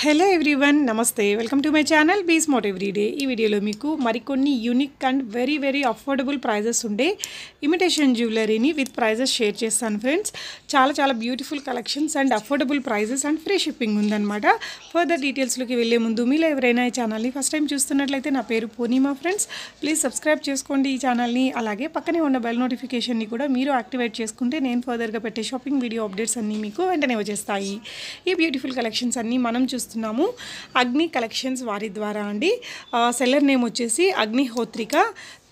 Hello everyone నమస్తే welcome to my channel be smart everyday ఈ వీడియోలో మీకు మరికొన్ని unique and very affordable prices ఉండే ఇమిటేషన్ జ్యువెలరీని విత్ ప్రైజెస్ షేర్ చేస్తాను ఫ్రెండ్స్. చాలా beautiful collections and affordable prices and free shipping ఉందన్నమాట. ఫర్దర్ డీటెయిల్స్లోకి వెళ్ళే ముందు మీలో ఎవరైనా ఈ ఛానల్ని ఫస్ట్ టైం చూస్తున్నట్లయితే నా పేరు పూర్ణిమ ఫ్రెండ్స్. ప్లీజ్ సబ్స్క్రైబ్ చేసుకోండి ఈ ఛానల్ని. అలాగే పక్కనే ఉన్న బెల్ నోటిఫికేషన్ని కూడా మీరు యాక్టివేట్ చేసుకుంటే నేను ఫర్దర్గా పెట్టే షాపింగ్ వీడియో అప్డేట్స్ అన్నీ మీకు వెంటనే వచ్చేస్తాయి. ఈ బ్యూటిఫుల్ కలెక్షన్స్ అన్నీ మనం చూస్తున్నాము అగ్ని కలెక్షన్స్ వారి ద్వారా అండి. సెల్లర్ నేమ్ వచ్చేసి అగ్నిహోత్రిక.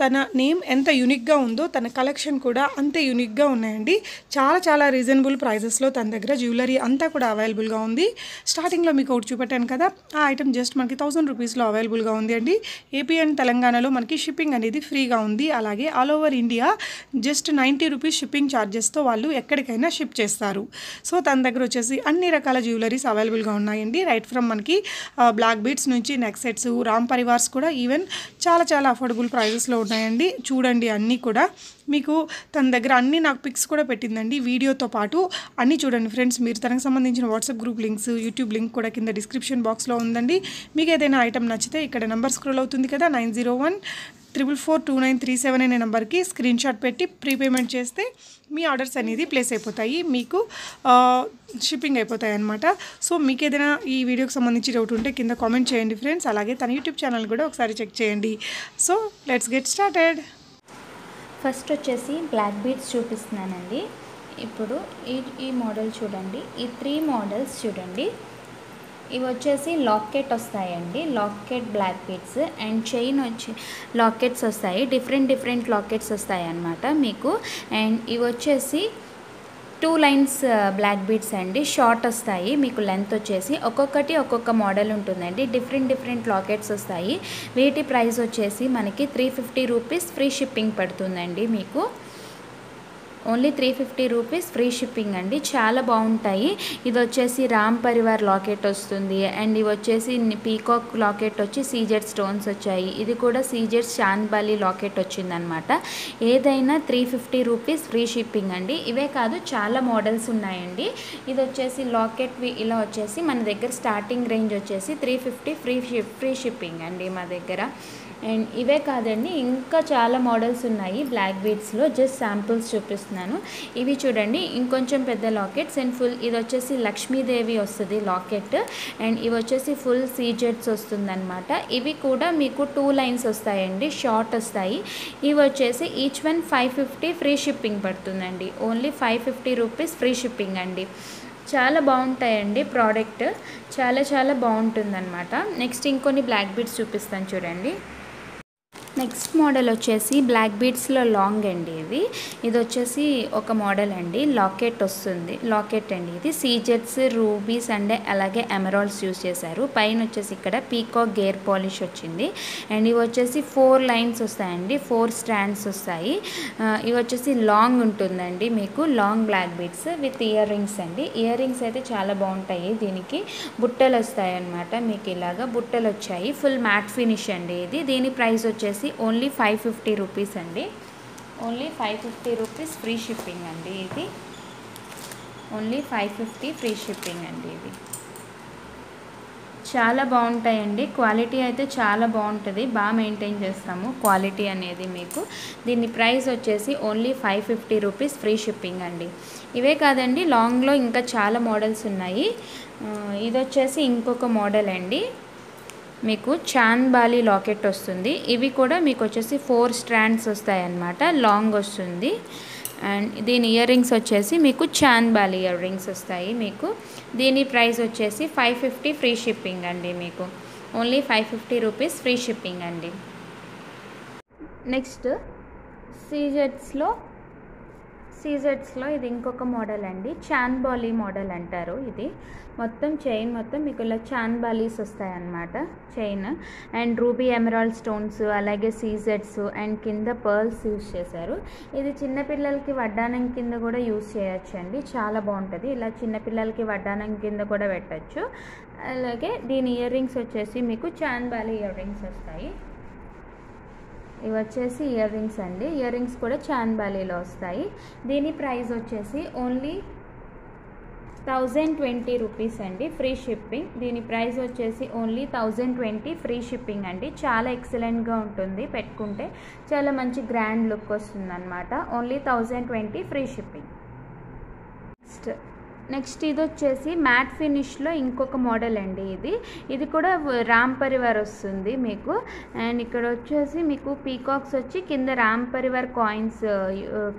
తన నేమ్ ఎంత యూనిక్గా ఉందో తన కలెక్షన్ కూడా అంతే యూనిక్గా ఉన్నాయండి. చాలా రీజనబుల్ ప్రైజెస్లో తన దగ్గర జ్యువెలరీ అంతా కూడా అవైలబుల్గా ఉంది. స్టార్టింగ్లో మీకు ఒకటి చూపెట్టాను కదా, ఆ ఐటమ్ జస్ట్ మనకి 1000 రూపీస్లో అవైలబుల్గా ఉంది అండి. ఏపీ అండ్ తెలంగాణలో మనకి షిప్పింగ్ అనేది ఫ్రీగా ఉంది. అలాగే all over India just 90 rupees shipping ఛార్జెస్తో వాళ్ళు ఎక్కడికైనా షిప్ చేస్తారు. సో తన దగ్గర వచ్చేసి అన్ని రకాల జ్యువెలరీస్ అవైలబుల్గా ఉన్నాయండి. రైట్ ఫ్రమ్ మనకి బ్లాక్ బీడ్స్ నుంచి నెక్ సెట్స్, రామ్ పరివార్స్ కూడా ఈవెన్ చాలా అఫోర్డబుల్ ప్రైజెస్లో ఉన్నాయండి. చూడండి అన్నీ కూడా మీకు తన దగ్గర అన్నీ నాకు పిక్స్ కూడా పెట్టిందండి వీడియోతో పాటు. అన్నీ చూడండి ఫ్రెండ్స్. మీరు తనకు సంబంధించిన WhatsApp group links, YouTube link కూడా కింద డిస్క్రిప్షన్ బాక్స్లో ఉందండి. మీకు ఏదైనా ఐటమ్ నచ్చితే ఇక్కడ నెంబర్ స్క్రోల్ అవుతుంది కదా, 9014442937 అనే నెంబర్కి స్క్రీన్ షాట్ పెట్టి ప్రీపేమెంట్ చేస్తే మీ ఆర్డర్స్ అనేది ప్లేస్ అయిపోతాయి, మీకు షిప్పింగ్ అయిపోతాయి అన్నమాట. సో మీకు ఏదైనా ఈ వీడియోకి సంబంధించి డౌట్ ఉంటే కింద కామెంట్ చేయండి ఫ్రెండ్స్. అలాగే తన యూట్యూబ్ ఛానల్ కూడా ఒకసారి చెక్ చేయండి. So let's get started. First వచ్చేసి బ్లాక్ బీడ్స్ చూపిస్తున్నానండి. ఇప్పుడు ఈ మోడల్ చూడండి. ఈ 3 మోడల్స్ చూడండి. ఇవి వచ్చేసి లాకెట్ వస్తాయండి. Locket black beads and chain వచ్చి లాకెట్స్ వస్తాయి. డిఫరెంట్ లాకెట్స్ వస్తాయి అన్నమాట మీకు. అండ్ ఇవి వచ్చేసి 2 లైన్స్ బ్లాక్ బీడ్స్ అండి. షార్ట్ వస్తాయి మీకు. లెంత్ వచ్చేసి ఒక్కొక్కటి ఒక్కొక్క మోడల్ ఉంటుందండి. డిఫరెంట్ లాకెట్స్ వస్తాయి. వీటి ప్రైస్ వచ్చేసి మనకి 350 రూపీస్ ఫ్రీ షిప్పింగ్ పడుతుందండి మీకు. ఓన్లీ 350 రూపీస్ ఫ్రీ షిప్పింగ్ అండి. చాలా బాగుంటాయి. ఇది వచ్చేసి రామ్ పరివార్ లాకెట్ వస్తుంది. అండ్ ఇవి వచ్చేసి పీకాక్ లాకెట్ వచ్చి సీజెడ్ స్టోన్స్ వచ్చాయి. ఇది కూడా సీజెడ్ చాంద్బాలి లాకెట్ వచ్చిందనమాట. ఏదైనా 350 రూపీస్ ఫ్రీ షిప్పింగ్ అండి. ఇవే కాదు చాలా మోడల్స్ ఉన్నాయండి. ఇది వచ్చేసి లాకెట్ ఇలా వచ్చేసి మన దగ్గర స్టార్టింగ్ రేంజ్ వచ్చేసి 350 ఫ్రీ షిప్పింగ్ అండి మా దగ్గర. అండ్ ఇవే కాదండి, ఇంకా చాలా మోడల్స్ ఉన్నాయి బ్లాక్ బీడ్స్లో. జస్ట్ శాంపుల్స్ చూపిస్తున్నాను. ఇవి చూడండి ఇంకొంచెం పెద్ద లాకెట్స్ అండ్ ఫుల్. ఇది వచ్చేసి లక్ష్మీదేవి వస్తుంది లాకెట్. అండ్ ఇవి వచ్చేసి ఫుల్ సీజెడ్స్ వస్తుందన్నమాట. ఇవి కూడా మీకు 2 లైన్స్ వస్తాయండి. షార్ట్ వస్తాయి. ఇవి వచ్చేసి ఈచ్ వన్ 550 ఫ్రీ షిప్పింగ్ పడుతుందండి. ఓన్లీ 550 రూపీస్ ఫ్రీ షిప్పింగ్ అండి. చాలా బాగుంటాయండి ప్రోడక్ట్. చాలా బాగుంటుందన్నమాట. నెక్స్ట్ ఇంకొన్ని బ్లాక్ బీడ్స్ చూపిస్తాను చూడండి. నెక్స్ట్ మోడల్ వచ్చేసి బ్లాక్ బీడ్స్లో లాంగ్ అండి. ఇది వచ్చేసి ఒక మోడల్ అండి. లాకెట్ వస్తుంది. లాకెట్ అండి ఇది. సీజెట్స్, రూబీస్ అండ్ అలాగే ఎమరాల్డ్స్ యూస్ చేశారు. పైన వచ్చేసి ఇక్కడ పీకాక్ గేర్ పాలిష్ వచ్చింది. అండ్ ఇవి వచ్చేసి 4 లైన్స్ వస్తాయండి. 4 స్టాండ్స్ వస్తాయి. ఇవి వచ్చేసి లాంగ్ ఉంటుందండి మీకు. Long black beads with earrings అండి. ఇయర్ రింగ్స్ అయితే చాలా బాగుంటాయి. దీనికి బుట్టలు వస్తాయి అన్నమాట. మీకు ఇలాగా బుట్టలు వచ్చాయి. ఫుల్ మ్యాట్ ఫినిష్ అండి ఇది. దీని ప్రైస్ వచ్చేసి ఓన్లీ 550 రూపీస్ అండి. ఓన్లీ 550 రూపీస్ ఫ్రీ షిప్పింగ్ అండి ఇది. ఓన్లీ 550 ఫ్రీ షిప్పింగ్ అండి ఇది. చాలా బాగుంటాయండి. క్వాలిటీ అయితే చాలా బాగుంటుంది. బాగా మెయింటైన్ చేస్తాము క్వాలిటీ అనేది మీకు. దీని ప్రైస్ వచ్చేసి ఓన్లీ 550 రూపీస్ ఫ్రీ షిప్పింగ్ అండి. ఇవే కాదండి, లాంగ్లో ఇంకా చాలా మోడల్స్ ఉన్నాయి. ఇది వచ్చేసి ఇంకొక మోడల్ అండి. మీకు చాంద్బాలి లాకెట్ వస్తుంది. ఇవి కూడా మీకు వచ్చేసి 4 స్ట్రాండ్స్ వస్తాయి అన్నమాట. లాంగ్ వస్తుంది. అండ్ దీని ఇయర్ రింగ్స్ వచ్చేసి మీకు చాంద్బాలి ఇయర్ రింగ్స్ వస్తాయి మీకు. దీని ప్రైస్ వచ్చేసి 550 ఫ్రీ షిప్పింగ్ అండి మీకు. ఓన్లీ 550 రూపీస్ ఫ్రీ షిప్పింగ్ అండి. నెక్స్ట్ సీజెడ్స్లో ఇది ఇంకొక మోడల్ అండి. చాంద్బాలి మోడల్ అంటారు. ఇది మొత్తం చైన్ మొత్తం మీకు ఇలా చాంద్బాలీస్ వస్తాయన్నమాట chain. And ruby emerald stones, అలాగే సీజెడ్స్ అండ్ కింద పర్ల్స్ యూస్ చేశారు. ఇది చిన్నపిల్లలకి వడ్డానం కింద కూడా యూస్ చేయొచ్చు అండి. చాలా బాగుంటుంది. ఇలా చిన్నపిల్లలకి వడ్డానం కింద కూడా పెట్టచ్చు. అలాగే దీని ఇయర్ రింగ్స్ వచ్చేసి మీకు చాంద్బాలి ఇయర్ రింగ్స్ వస్తాయి. ఇవి వచ్చేసి ఇయర్ రింగ్స్ అండి. ఇయర్ రింగ్స్ కూడా చాంద్బాలీలో వస్తాయి. దీని ప్రైస్ వచ్చేసి ఓన్లీ 1020 రూపీస్ అండి, ఫ్రీ షిప్పింగ్. దీని ప్రైస్ వచ్చేసి ఓన్లీ 1020 ఫ్రీ షిప్పింగ్ అండి. చాలా ఎక్సలెంట్గా ఉంటుంది, పెట్టుకుంటే చాలా మంచి గ్రాండ్ లుక్ వస్తుంది అనమాట. Only 1020 free shipping. నెక్స్ట్ ఇది వచ్చేసి మ్యాట్ ఫినిష్లో ఇంకొక మోడల్ అండి. ఇది కూడా రామ్ పరివార్ వస్తుంది మీకు. అండ్ ఇక్కడ వచ్చేసి మీకు పీకాక్స్ వచ్చి కింద రామ్ పరివార్ కాయిన్స్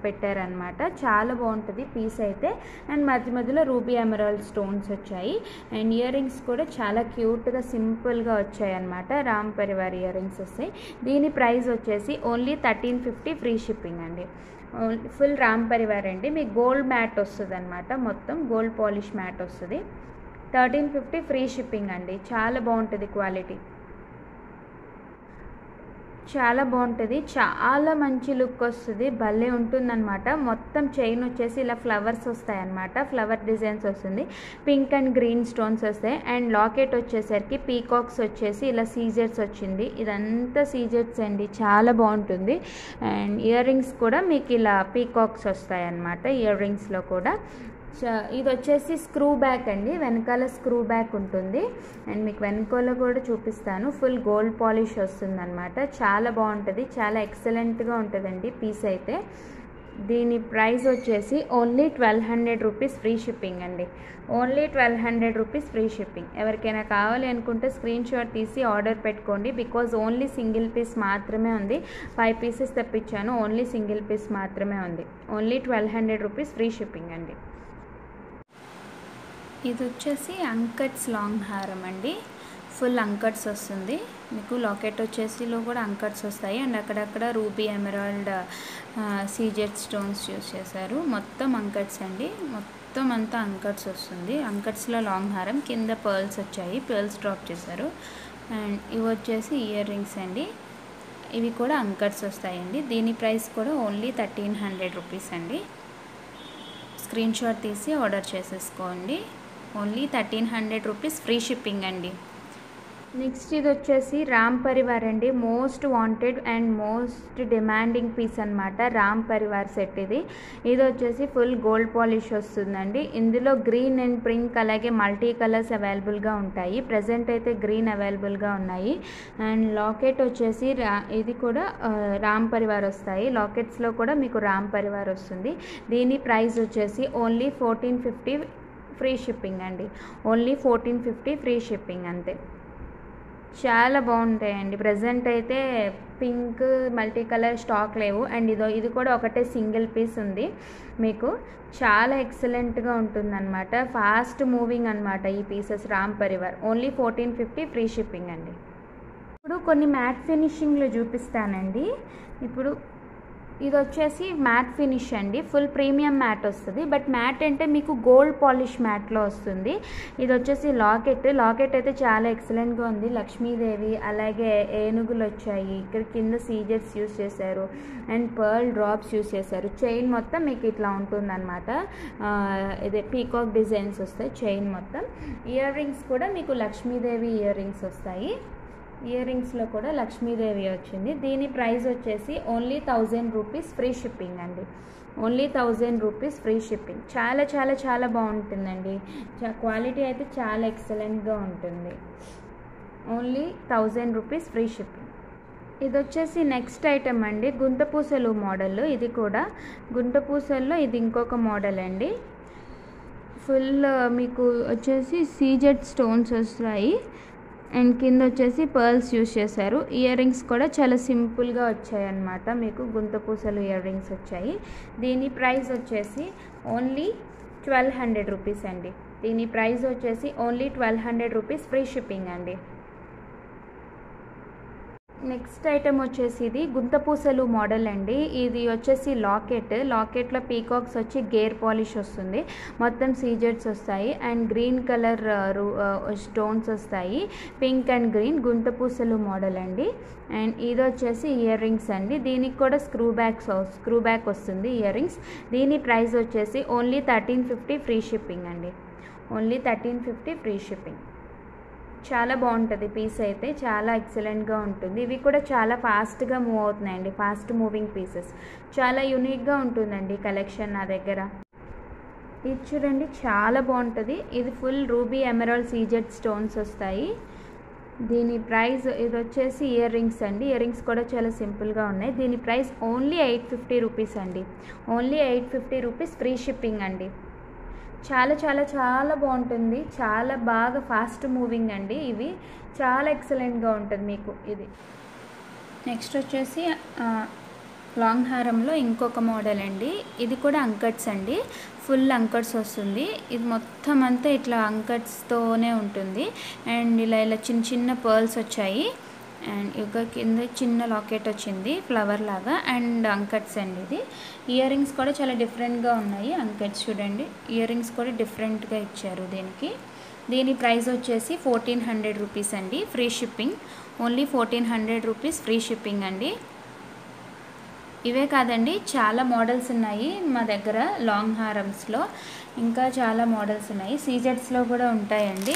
పెట్టారనమాట. చాలా బాగుంటుంది పీస్ అయితే. అండ్ మధ్య మధ్యలో రూబీ ఎమరాల్డ్ స్టోన్స్ వచ్చాయి. అండ్ ఇయర్ రింగ్స్ కూడా చాలా క్యూట్గా సింపుల్గా వచ్చాయి అనమాట. రామ్ పరివార్ ఇయర్ రింగ్స్ వస్తాయి. దీని ప్రైస్ వచ్చేసి ఓన్లీ 1350 ఫ్రీ షిప్పింగ్ అండి. ఫుల్ రామ్ పరివార్ అండి. మీకు గోల్డ్ మ్యాట్ వస్తుంది అనమాట, మొత్తం గోల్డ్ పాలిష్ మ్యాట్ వస్తుంది. 1350 ఫ్రీ షిప్పింగ్ అండి. చాలా బాగుంటుంది క్వాలిటీ, చాలా బాగుంటుంది, చాలా మంచి లుక్ వస్తుంది, భలే ఉంటుందన్నమాట. మొత్తం చైన్ వచ్చేసి ఇలా ఫ్లవర్స్ వస్తాయన్నమాట, ఫ్లవర్ డిజైన్స్ వస్తుంది, పింక్ అండ్ గ్రీన్ స్టోన్స్ వస్తాయి. అండ్ లాకెట్ వచ్చేసరికి పీకాక్స్ వచ్చేసి ఇలా సీజెట్స్ వచ్చింది. ఇదంతా సీజెట్స్ అండి, చాలా బాగుంటుంది. అండ్ ఇయర్ రింగ్స్ కూడా మీకు ఇలా పీకాక్స్ వస్తాయి అన్నమాట. ఇయర్ రింగ్స్లో కూడా ఇది వచ్చేసి స్క్రూ బ్యాక్ అండి, వెనకాల స్క్రూ బ్యాక్ ఉంటుంది. అండ్ మీకు వెనకాల కూడా చూపిస్తాను. ఫుల్ గోల్డ్ పాలిష్ వస్తుంది అనమాట. చాలా బాగుంటుంది, చాలా ఎక్సలెంట్గా ఉంటుందండి పీస్ అయితే. దీని ప్రైస్ వచ్చేసి ఓన్లీ 1200 రూపీస్ ఫ్రీ షిప్పింగ్ అండి. Only 1200 rupees free shipping. ఎవరికైనా కావాలి అనుకుంటే స్క్రీన్ షాట్ తీసి ఆర్డర్ పెట్టుకోండి. బికాజ్ ఓన్లీ సింగిల్ పీస్ మాత్రమే ఉంది. 5 పీసెస్ తెప్పించాను, ఓన్లీ సింగిల్ పీస్ మాత్రమే ఉంది. ఓన్లీ 1200 రూపీస్ ఫ్రీ షిప్పింగ్ అండి. ఇది వచ్చేసి అంకట్స్ లాంగ్ హారం అండి. ఫుల్ అంకట్స్ వస్తుంది మీకు. లాకెట్ వచ్చేసిలో కూడా అంకట్స్ వస్తాయి. అండ్ అక్కడక్కడ ruby emerald CZ stones use చేశారు. మొత్తం అంకట్స్ అండి, మొత్తం అంతా అంకట్స్ వస్తుంది. అంకట్స్లో లాంగ్ హారం, కింద పర్ల్స్ వచ్చాయి, పర్ల్స్ డ్రాప్ చేశారు. అండ్ ఇవి వచ్చేసి ఇయర్ రింగ్స్ అండి. ఇవి కూడా అంకట్స్ వస్తాయండి. దీని ప్రైస్ కూడా ఓన్లీ 1300 రూపీస్ అండి. స్క్రీన్ షాట్ తీసి ఆర్డర్ చేసేసుకోండి. ఓన్లీ 1300 రూపీస్ ఫ్రీ షిప్పింగ్ అండి. నెక్స్ట్ ఇది వచ్చేసి రామ్ పరివార్ అండి. Most wanted and most demanding piece అనమాట. రామ్ పరివార్ సెట్ ఇది వచ్చేసి ఫుల్ గోల్డ్ పాలిష్ వస్తుందండి. ఇందులో గ్రీన్ అండ్ పింక్ అలాగే మల్టీ కలర్స్ అవైలబుల్గా ఉంటాయి. ప్రజెంట్ అయితే గ్రీన్ అవైలబుల్గా ఉన్నాయి. అండ్ లాకెట్ వచ్చేసి ఇది కూడా రామ్ పరివార్ వస్తాయి. లాకెట్స్లో కూడా మీకు రామ్ పరివార్ వస్తుంది. దీని ప్రైస్ వచ్చేసి ఓన్లీ 1450 ఫ్రీ షిప్పింగ్ అండి. ఓన్లీ 1450 ఫ్రీ షిప్పింగ్ అంతే. చాలా బాగుంటాయండి. ప్రజెంట్ అయితే పింక్ మల్టీ కలర్ స్టాక్ లేవు. అండ్ ఇది కూడా ఒకటే సింగిల్ పీస్ ఉంది మీకు. చాలా ఎక్సలెంట్గా ఉంటుందన్నమాట. ఫాస్ట్ మూవింగ్ అనమాట ఈ pieces. Ram Parivar only 1450 free shipping అండి. ఇప్పుడు కొన్ని మ్యాట్ ఫినిషింగ్లో చూపిస్తానండి. ఇప్పుడు ఇది వచ్చేసి మ్యాట్ ఫినిష్ అండి. ఫుల్ ప్రీమియం మ్యాట్ వస్తుంది. బట్ మ్యాట్ అంటే మీకు గోల్డ్ పాలిష్ మ్యాట్లో వస్తుంది. ఇది వచ్చేసి లాకెట్ అయితే చాలా ఎక్సలెంట్గా ఉంది. లక్ష్మీదేవి అలాగే ఏనుగులు వచ్చాయి. ఇక్కడ కింద సీజెట్స్ యూస్ చేశారు. అండ్ పర్ల్ డ్రాప్స్ యూస్ చేశారు. చైన్ మొత్తం మీకు ఇట్లా ఉంటుందన్నమాట. ఇదే పీకాక్ డిజైన్స్ వస్తాయి చైన్ మొత్తం. ఇయర్ రింగ్స్ కూడా మీకు లక్ష్మీదేవి ఇయర్ రింగ్స్ వస్తాయి. ఇయర్ రింగ్స్లో కూడా లక్ష్మీదేవి వచ్చింది. దీని ప్రైస్ వచ్చేసి ఓన్లీ 1000 రూపీస్ ఫ్రీ షిప్పింగ్ అండి. Only 1000 rupees free shipping. చాలా చాలా చాలా బాగుంటుందండి. క్వాలిటీ అయితే చాలా ఎక్సలెంట్గా ఉంటుంది. Only 1000 rupees free shipping. ఇది వచ్చేసి నెక్స్ట్ ఐటమ్ అండి, గుంతపూసలు మోడల్. ఇది కూడా గుంతపూసల్లో ఇది ఇంకొక మోడల్ అండి. ఫుల్ మీకు వచ్చేసి సీజెడ్ స్టోన్స్ వస్తాయి. అండ్ కింద వచ్చేసి పర్ల్స్ యూస్ చేశారు. ఇయర్ రింగ్స్ కూడా చాలా సింపుల్గా వచ్చాయి అన్నమాట. మీకు గుంతపూసలు ఇయర్ రింగ్స్ వచ్చాయి. దీని ప్రైస్ వచ్చేసి ఓన్లీ 1200 రూపీస్ అండి. దీని ప్రైస్ వచ్చేసి ఓన్లీ 1200 రూపీస్ ఫ్రీ షిప్పింగ్ అండి. నెక్స్ట్ ఐటమ్ వచ్చేసి ఇది గుంతపూసలు మోడల్ అండి. ఇది వచ్చేసి లాకెట్లో పీకాక్స్ వచ్చి గేర్ పాలిష్ వస్తుంది. మొత్తం సీజెట్స్ వస్తాయి. అండ్ గ్రీన్ కలర్ స్టోన్స్ వస్తాయి. పింక్ అండ్ గ్రీన్ గుంతపూసలు మోడల్ అండి. అండ్ ఇది వచ్చేసి ఇయర్ రింగ్స్ అండి. దీనికి కూడా స్క్రూ బ్యాక్ వస్తుంది ఇయర్ రింగ్స్. దీని ప్రైస్ వచ్చేసి ఓన్లీ 1350 ఫ్రీ షిప్పింగ్ అండి. Only 1350 free shipping. చాలా బాగుంటుంది పీస్ అయితే, చాలా ఎక్సలెంట్గా ఉంటుంది. ఇవి కూడా చాలా ఫాస్ట్గా మూవ్ అవుతున్నాయండి. Fast moving pieces. చాలా యూనిక్గా ఉంటుందండి కలెక్షన్ నా దగ్గర. ఇది చూడండి చాలా బాగుంటుంది. ఇది full ruby emerald CZ stones వస్తాయి. దీని ప్రైస్ ఇది వచ్చేసి ఇయర్ రింగ్స్ అండి. ఇయర్ రింగ్స్ కూడా చాలా సింపుల్గా ఉన్నాయి. దీని ప్రైస్ ఓన్లీ 850 రూపీస్ అండి. ఓన్లీ 850 రూపీస్, ఫ్రీ షిప్పింగ్ అండి. చాలా చాలా చాలా బాగుంటుంది. చాలా బాగా ఫాస్ట్ మూవింగ్ అండి. ఇవి చాలా ఎక్సలెంట్గా ఉంటుంది మీకు. ఇది నెక్స్ట్ వచ్చేసి లాంగ్ హారంలో ఇంకొక మోడల్ అండి. ఇది కూడా అంకట్స్ అండి. ఫుల్ అంకట్స్ వస్తుంది. ఇది మొత్తం అంతా ఇట్లా అంకట్స్తోనే ఉంటుంది. అండ్ ఇలా ఇలా చిన్న చిన్న పర్ల్స్ వచ్చాయి. అండ్ ఇక కింద చిన్న లాకెట్ వచ్చింది ఫ్లవర్ లాగా. అండ్ అంకట్స్ అండి. ఇది ఇయర్ రింగ్స్ కూడా చాలా డిఫరెంట్గా ఉన్నాయి. అంకట్స్ చూడండి, ఇయర్ రింగ్స్ కూడా డిఫరెంట్గా ఇచ్చారు దీనికి. దీని ప్రైస్ వచ్చేసి 1400 రూపీస్ అండి, free shipping. Only 1400 rupees, free shipping అండి. ఇవే కాదండి, చాలా మోడల్స్ ఉన్నాయి మా దగ్గర లాంగ్ హారమ్స్లో. ఇంకా చాలా మోడల్స్ ఉన్నాయి. సీజెట్స్లో కూడా ఉంటాయండి.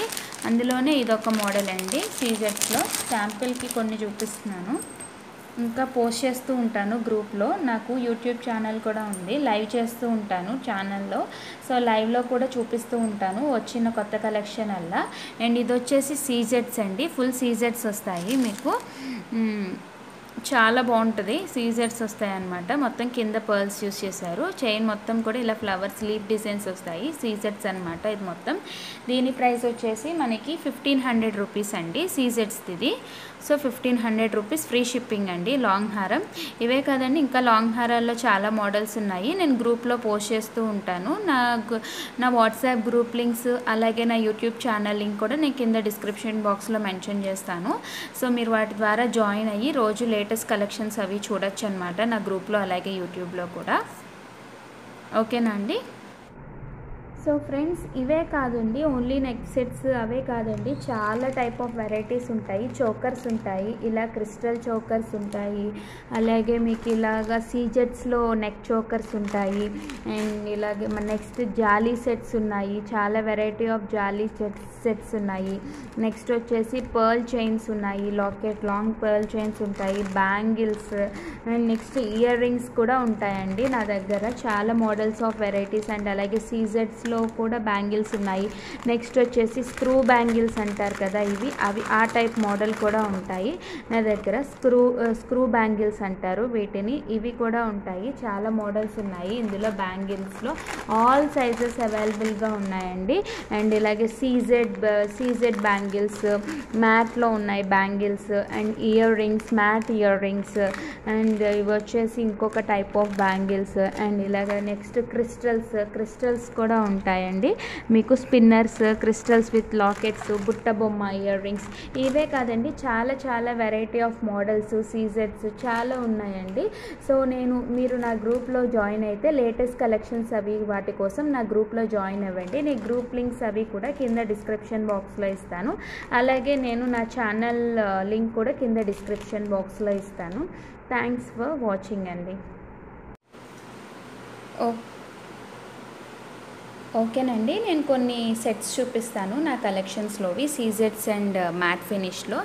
అందులోనే ఇదొక మోడల్ అండి సీజెట్స్లో. శాంపిల్కి కొన్ని చూపిస్తున్నాను. ఇంకా పోస్ట్ చేస్తూ ఉంటాను గ్రూప్లో. నాకు యూట్యూబ్ ఛానల్ కూడా ఉంది, లైవ్ చేస్తూ ఉంటాను ఛానల్లో. సో లైవ్లో కూడా చూపిస్తూ ఉంటాను వచ్చిన కొత్త కలెక్షన్ అలా. అండ్ ఇది వచ్చేసి సీజెట్స్ అండి. ఫుల్ సీజెట్స్ వస్తాయి మీకు. చాలా బాగుంటుంది. సీజెట్స్ వస్తాయి అన్నమాట. మొత్తం కింద పర్ల్స్ యూస్ చేశారు. చైన్ మొత్తం కూడా ఇలా ఫ్లవర్స్ లీప్ డిజైన్స్ వస్తాయి. సీజెట్స్ అనమాట ఇది మొత్తం. దీని ప్రైస్ వచ్చేసి మనకి 1500 రూపీస్ అండి సీజెట్స్ ఇది. సో 1500 రూపీస్, ఫ్రీ షిప్పింగ్ అండి. లాంగ్ హారం ఇవే కాదండి, ఇంకా లాంగ్ హారాల్లో చాలా మోడల్స్ ఉన్నాయి. నేను గ్రూప్లో పోస్ట్ చేస్తూ ఉంటాను. నా వాట్సాప్ గ్రూప్ లింక్స్ అలాగే నా యూట్యూబ్ ఛానల్ లింక్ కూడా నేను కింద డిస్క్రిప్షన్ బాక్స్లో మెన్షన్ చేస్తాను. సో మీరు వాటి ద్వారా జాయిన్ అయ్యి రోజు లేటెస్ట్ కలెక్షన్స్ అవి చూడొచ్చు అనమాట నా గ్రూప్లో అలాగే యూట్యూబ్లో కూడా. ఓకేనా అండి? సో ఫ్రెండ్స్, ఇవే కాదండి, ఓన్లీ నెక్ సెట్స్ అవే కాదండి, చాలా టైప్ ఆఫ్ వెరైటీస్ ఉంటాయి. చోకర్స్ ఉంటాయి, ఇలా క్రిస్టల్ చోకర్స్ ఉంటాయి. అలాగే మీకు ఇలాగా సీజెట్స్లో నెక్ చోకర్స్ ఉంటాయి. అండ్ ఇలాగే నెక్స్ట్ జాలీ సెట్స్ ఉన్నాయి. చాలా వెరైటీ ఆఫ్ జాలీ సెట్స్ ఉన్నాయి. నెక్స్ట్ వచ్చేసి పర్ల్ చైన్స్ ఉన్నాయి. లాకెట్ లాంగ్ పర్ల్ చైన్స్ ఉంటాయి. Bangles and next ear rings కూడా ఉంటాయండి నా దగ్గర. చాలా మోడల్స్ ఆఫ్ వెరైటీస్. అండ్ అలాగే సీజెట్స్లో కూడా బ్యాంగిల్స్ ఉన్నాయి. నెక్స్ట్ వచ్చేసి స్క్రూ బ్యాంగిల్స్ అంటారు కదా, అవి ఆ టైప్ మోడల్ కూడా ఉంటాయి నా దగ్గర. స్క్రూ బ్యాంగిల్స్ అంటారు వీటిని. ఇవి కూడా ఉంటాయి. చాలా మోడల్స్ ఉన్నాయి ఇందులో. బ్యాంగిల్స్లో ఆల్ సైజెస్ అవైలబుల్గా ఉన్నాయండి. అండ్ ఇలాగే సీజెడ్ బ్యాంగిల్స్, మ్యాట్లో ఉన్నాయి bangles. And earrings, matte earrings. And ఇవి వచ్చేసి ఇంకొక టైప్ ఆఫ్ బ్యాంగిల్స్. అండ్ ఇలాగ నెక్స్ట్ క్రిస్టల్స్ కూడా ఉంటాయండి మీకు. స్పిన్నర్స్, క్రిస్టల్స్ విత్ లాకెట్స్, బుట్ట బొమ్మ ఇయర్ రింగ్స్. ఇవే కాదండి, చాలా చాలా వెరైటీ ఆఫ్ మోడల్స్, సీజెట్స్ చాలా ఉన్నాయండి. సో మీరు నా గ్రూప్లో జాయిన్ అయితే లేటెస్ట్ కలెక్షన్స్ అవి వాటి కోసం నా గ్రూప్లో జాయిన్ అవ్వండి. నేను గ్రూప్ లింక్స్ అవి కూడా కింద డిస్క్రిప్షన్ బాక్స్లో ఇస్తాను. అలాగే నేను నా ఛానల్ లింక్ కూడా కింద డిస్క్రిప్షన్ బాక్స్లో ఇస్తాను. థ్యాంక్స్ ఫర్ వాచింగ్ అండి. ఓకేనండి, నేను కొన్ని సెట్స్ చూపిస్తాను నా కలెక్షన్స్లోవి, సీజెట్స్ అండ్ మ్యాట్ ఫినిష్లో.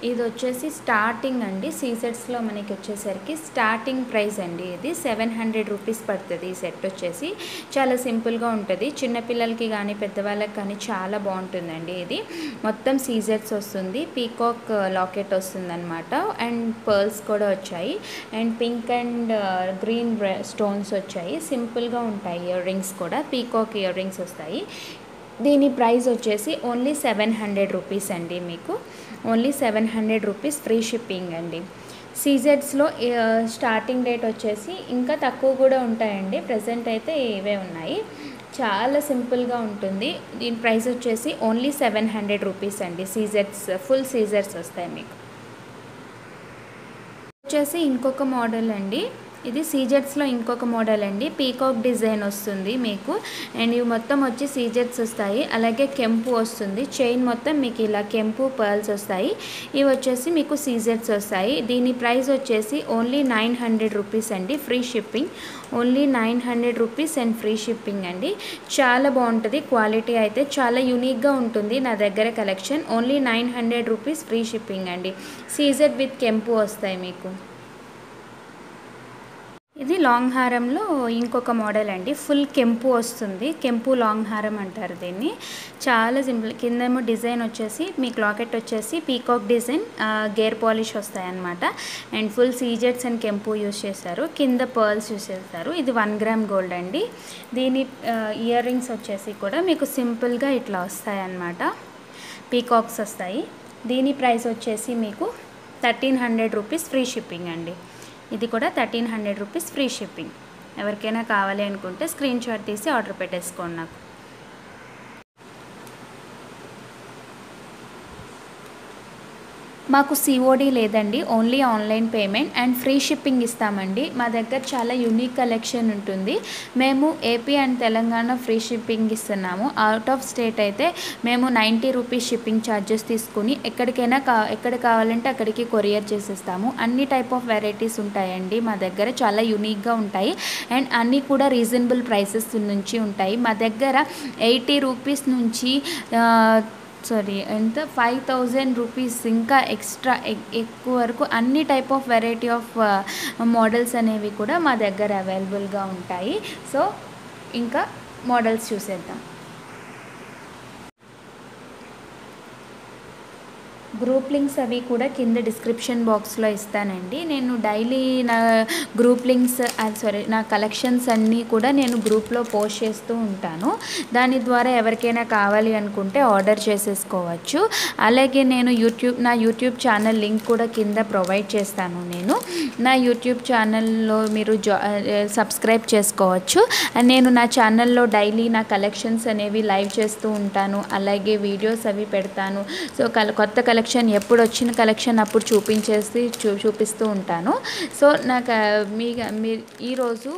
ఇది వచ్చేసి స్టార్టింగ్ అండి. సీజెట్స్లో మనకి వచ్చేసరికి స్టార్టింగ్ ప్రైస్ అండి. ఇది 700 రూపీస్ పడుతుంది. ఈ సెట్ వచ్చేసి చాలా సింపుల్గా ఉంటుంది. చిన్నపిల్లలకి కానీ పెద్దవాళ్ళకి కానీ చాలా బాగుంటుందండి. ఇది మొత్తం సీజెట్స్ వస్తుంది. పీకాక్ లాకెట్ వస్తుంది అనమాట. అండ్ పర్ల్స్ కూడా వచ్చాయి. And pink and green stones వచ్చాయి. సింపుల్గా ఉంటాయి ఇయర్ రింగ్స్ కూడా. పీకాక్ ఇయర్ రింగ్స్ వస్తాయి. దీని ప్రైస్ వచ్చేసి ఓన్లీ 700 రూపీస్ అండి. మీకు ఓన్లీ 700 రూపీస్, ఫ్రీ షిప్పింగ్ అండి. సీజెట్స్లో స్టార్టింగ్ రేట్ వచ్చేసి ఇంకా తక్కువ కూడా ఉంటాయండి. ప్రజెంట్ అయితే ఇవే ఉన్నాయి. చాలా సింపుల్గా ఉంటుంది. దీని ప్రైస్ వచ్చేసి ఓన్లీ 700 రూపీస్ అండి. సీజెట్స్, ఫుల్ సీజెట్స్ వస్తాయి మీకు. వచ్చేసి ఇంకొక మోడల్ అండి. ఇది సీజెట్స్లో ఇంకొక మోడల్ అండి. పీకాక్ డిజైన్ వస్తుంది మీకు. అండ్ ఇవి మొత్తం వచ్చి సీజెట్స్ వస్తాయి. అలాగే కెంపు వస్తుంది. చైన్ మొత్తం మీకు ఇలా కెంపు పర్ల్స్ వస్తాయి. ఇవి వచ్చేసి మీకు సీజెట్స్ వస్తాయి. దీని ప్రైస్ వచ్చేసి ఓన్లీ 900 రూపీస్ అండి, free shipping. Only 900 rupees and free shipping అండి. చాలా బాగుంటుంది. క్వాలిటీ అయితే చాలా యూనిక్గా ఉంటుంది నా దగ్గర collection. Only 900 rupees, free shipping అండి. సీజెట్ విత్ కెంపు వస్తాయి మీకు. ఇది లాంగ్ హారంలో ఇంకొక మోడల్ అండి. ఫుల్ కెంపు వస్తుంది. కెంపు లాంగ్ హారం అంటారు దీన్ని. చాలా సింపుల్. కిందేమో డిజైన్ వచ్చేసి మీకు లాకెట్ వచ్చేసి పీకాక్ డిజైన్, గేర్ పాలిష్ వస్తాయన్నమాట. అండ్ ఫుల్ సీజెట్స్ అండ్ కెంపు యూస్ చేశారు. కింద పర్ల్స్ యూస్ చేస్తారు. ఇది 1 గ్రామ్ గోల్డ్ అండి. దీని ఇయర్ రింగ్స్ వచ్చేసి కూడా మీకు సింపుల్గా ఇట్లా వస్తాయన్నమాట. పీకాక్స్ వస్తాయి. దీని ప్రైస్ వచ్చేసి మీకు 1300 రూపీస్ ఫ్రీ షిప్పింగ్ అండి. ఇది కూడా 1300 రూపీస్ ఫ్రీ షిప్పింగ్. ఎవరికైనా కావాలి అనుకుంటే స్క్రీన్ షాట్ తీసి ఆర్డర్ పెట్టేసుకోండి నాకు. మాకు సిఓడి లేదండి, only online payment and free shipping ఇస్తామండి. మా దగ్గర చాలా యూనిక్ కలెక్షన్ ఉంటుంది. మేము AP and Telangana free shipping ఇస్తున్నాము. అవుట్ ఆఫ్ స్టేట్ అయితే మేము 90 రూపీస్ షిప్పింగ్ ఛార్జెస్ తీసుకుని ఎక్కడ కావాలంటే అక్కడికి కొరియర్ చేసేస్తాము. అన్ని టైప్ ఆఫ్ వెరైటీస్ ఉంటాయండి మా దగ్గర, చాలా యూనిక్గా ఉంటాయి. అండ్ అన్నీ కూడా రీజనబుల్ ప్రైసెస్ నుంచి ఉంటాయి. మా దగ్గర 80 రూపీస్ నుంచి ఎంత 5000 రూపీస్ ఇంకా ఎక్స్ట్రా ఎక్కువ వరకు అన్ని type of variety of models అనేవి కూడా మా దగ్గర అవైలబుల్గా ఉంటాయి. సో ఇంకా మోడల్స్ చూసేద్దాం. గ్రూప్ లింక్స్ అవి కూడా కింద డిస్క్రిప్షన్ బాక్స్లో ఇస్తానండి. నేను డైలీ నా గ్రూప్ లింక్స్ నా కలెక్షన్స్ అన్నీ కూడా నేను గ్రూప్లో పోస్ట్ చేస్తూ ఉంటాను. దాని ద్వారా ఎవరికైనా కావాలి అనుకుంటే ఆర్డర్ చేసేసుకోవచ్చు. అలాగే నేను నా యూట్యూబ్ ఛానల్ లింక్ కూడా కింద ప్రొవైడ్ చేస్తాను. నేను నా యూట్యూబ్ ఛానల్లో మీరు సబ్స్క్రైబ్ చేసుకోవచ్చు. నేను నా ఛానల్లో డైలీ నా కలెక్షన్స్ అనేవి లైవ్ చేస్తూ ఉంటాను. అలాగే వీడియోస్ అవి పెడతాను. సో కొత్త కలెక్షన్ ఎప్పుడు వచ్చిన కలెక్షన్ అప్పుడు చూపిస్తూ ఉంటాను. సో నాకు ఈరోజు